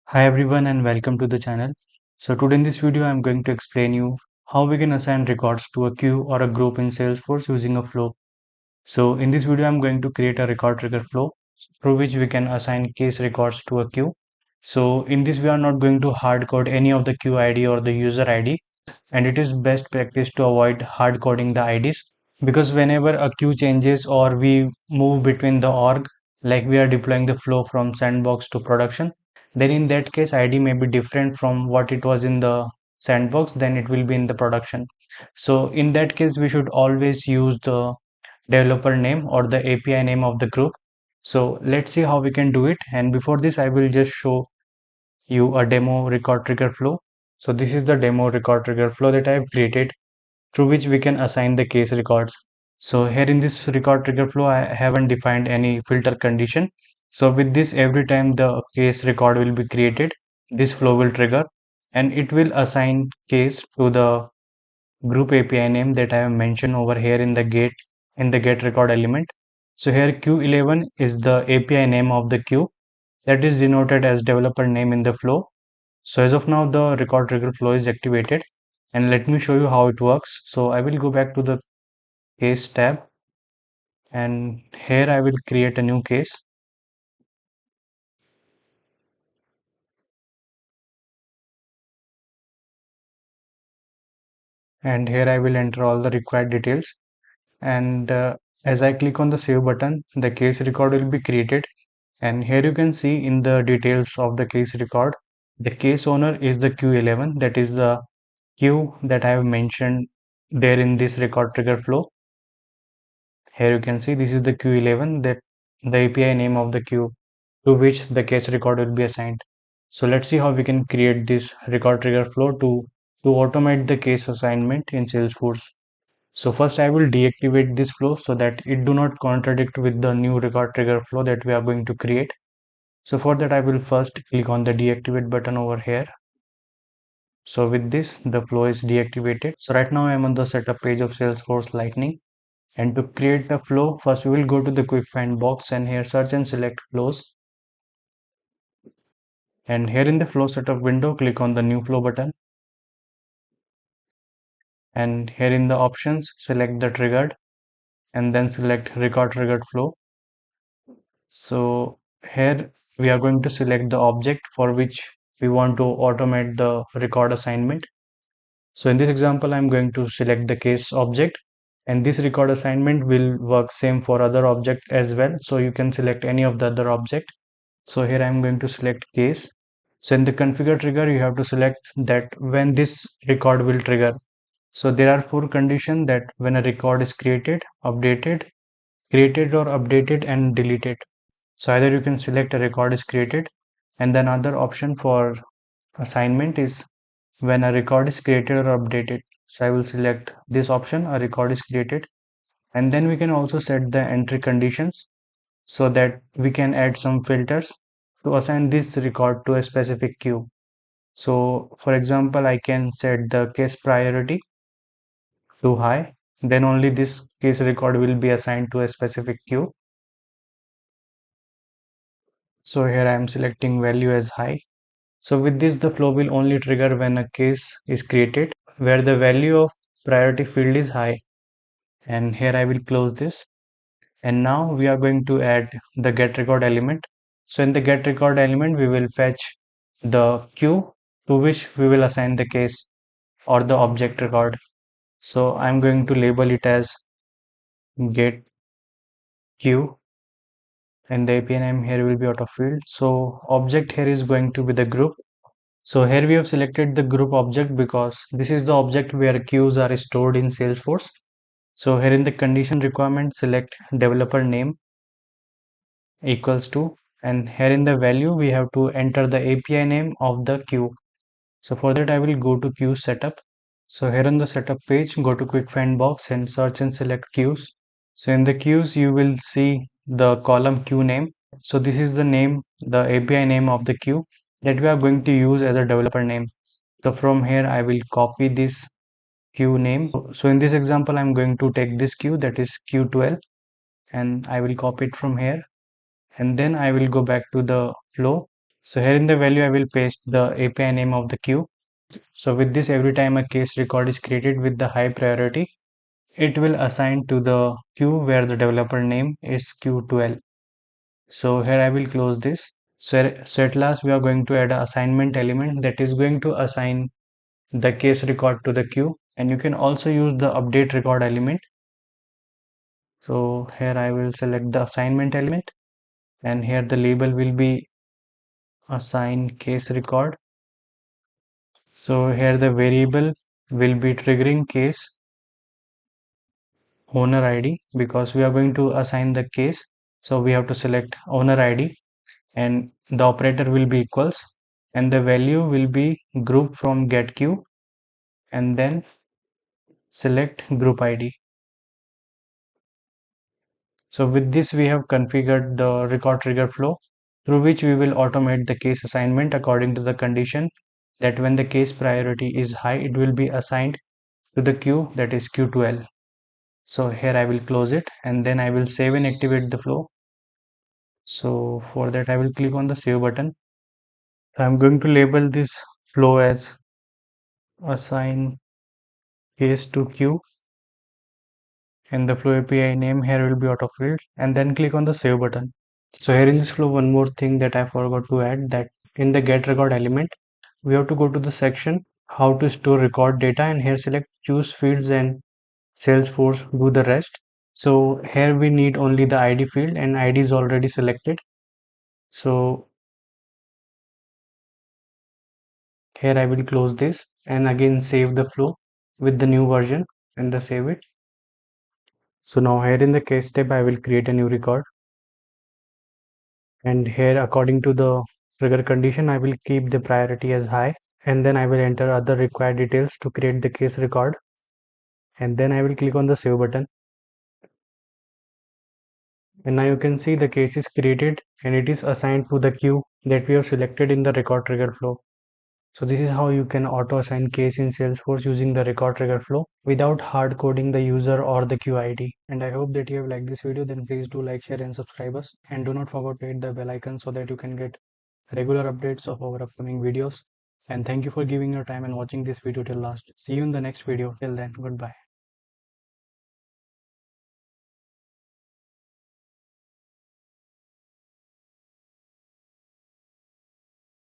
Hi everyone and welcome to the channel. So today in this video I'm going to explain you how we can assign records to a queue or a group in Salesforce using a flow. So in this video I'm going to create a record trigger flow through which we can assign case records to a queue. So in this we are not going to hard code any of the queue ID or the user ID, and it is best practice to avoid hard coding the IDs because whenever a queue changes or we move between the org, like we are deploying the flow from sandbox to production, then in that case ID may be different from what it was in the sandbox, then it will be in the production. So in that case we should always use the developer name or the API name of the group. So let's see how we can do it, and before this I will just show you a demo record trigger flow. So this is the demo record trigger flow that I have created through which we can assign the case records. So here in this record trigger flow, I haven't defined any filter condition. So with this, every time the case record will be created, this flow will trigger and it will assign case to the group API name that I have mentioned over here in the get record element. So here Q11 is the API name of the queue that is denoted as developer name in the flow. So as of now, the record trigger flow is activated, and let me show you how it works. So I will go back to the case tab, and here I will create a new case, and here I will enter all the required details. And as I click on the save button, the case record will be created. And here you can see in the details of the case record, the case owner is the Q11, that is the queue that I have mentioned there in this record trigger flow. Here you can see this is the Q11, that the API name of the queue to which the case record will be assigned. So let's see how we can create this record trigger flow to automate the case assignment in Salesforce. So first I will deactivate this flow so that it do not contradict with the new record trigger flow that we are going to create. So for that I will first click on the deactivate button over here. So with this the flow is deactivated. So right now I am on the setup page of Salesforce Lightning. And to create the flow, first we will go to the quick find box and here search and select flows. And here in the flow setup window, click on the new flow button. And here in the options, select the triggered and then select record triggered flow. So here we are going to select the object for which we want to automate the record assignment. So in this example, I'm going to select the case object, and this record assignment will work same for other object as well. So you can select any of the other object. So here I'm going to select case. So in the configure trigger, you have to select that when this record will trigger. So there are four conditions: that when a record is created, updated, created or updated, and deleted. So either you can select a record is created, and then another option for assignment is when a record is created or updated. So I will select this option, a record is created, and then we can also set the entry conditions so that we can add some filters to assign this record to a specific queue. So for example, I can set the case priority to high, then only this case record will be assigned to a specific queue. So here I am selecting value as high. So with this, the flow will only trigger when a case is created where the value of priority field is high. And here I will close this. And now we are going to add the get record element. So in the get record element, we will fetch the queue to which we will assign the case or the object record. So I'm going to label it as get queue, and the API name here will be auto field. So object here is going to be the group. So here we have selected the group object because this is the object where queues are stored in Salesforce. So here in the condition requirement, select developer name equals to, and here in the value we have to enter the API name of the queue. So for that I will go to queue setup. So here on the setup page, go to quick find box and search and select queues. So in the queues you will see the column queue name. So this is the name, the API name of the queue that we are going to use as a developer name. So from here I will copy this queue name. So in this example I'm going to take this queue, that is Q12, and I will copy it from here, and then I will go back to the flow So here in the value, I will paste the API name of the queue. So with this, every time a case record is created with the high priority, it will assign to the queue where the developer name is Q12. So here I will close this. So at last, we are going to add an assignment element that is going to assign the case record to the queue, and you can also use the update record element. So here I will select the assignment element, and here the label will be assign case record. So here the variable will be triggering case owner ID because we are going to assign the case. So we have to select owner ID, and the operator will be equals, and the value will be group from get queue, and then select group ID. So with this, we have configured the record trigger flow through which we will automate the case assignment according to the condition that when the case priority is high, it will be assigned to the queue that is Q12. So here I will close it, and then I will save and activate the flow. So for that, I will click on the save button. I'm going to label this flow as assign case to queue, and the flow API name here will be autofilled, and then click on the save button. So here in this flow, one more thing that I forgot to add, that in the get record element, we have to go to the section how to store record data, and here select choose fields and Salesforce do the rest. So here we need only the ID field, and ID is already selected. So here I will close this and again save the flow with the new version and the save it. So now here in the case step, I will create a new record, and here according to the trigger condition, I will keep the priority as high, and then I will enter other required details to create the case record, and then I will click on the save button. And now you can see the case is created and it is assigned to the queue that we have selected in the record trigger flow. So this is how you can auto assign case in Salesforce using the record trigger flow without hard coding the user or the queue ID. And I hope that you have liked this video. Then please do like, share and subscribe us, and do not forget to hit the bell icon so that you can get regular updates of our upcoming videos. And thank you for giving your time and watching this video till last. See you in the next video. Till then, goodbye.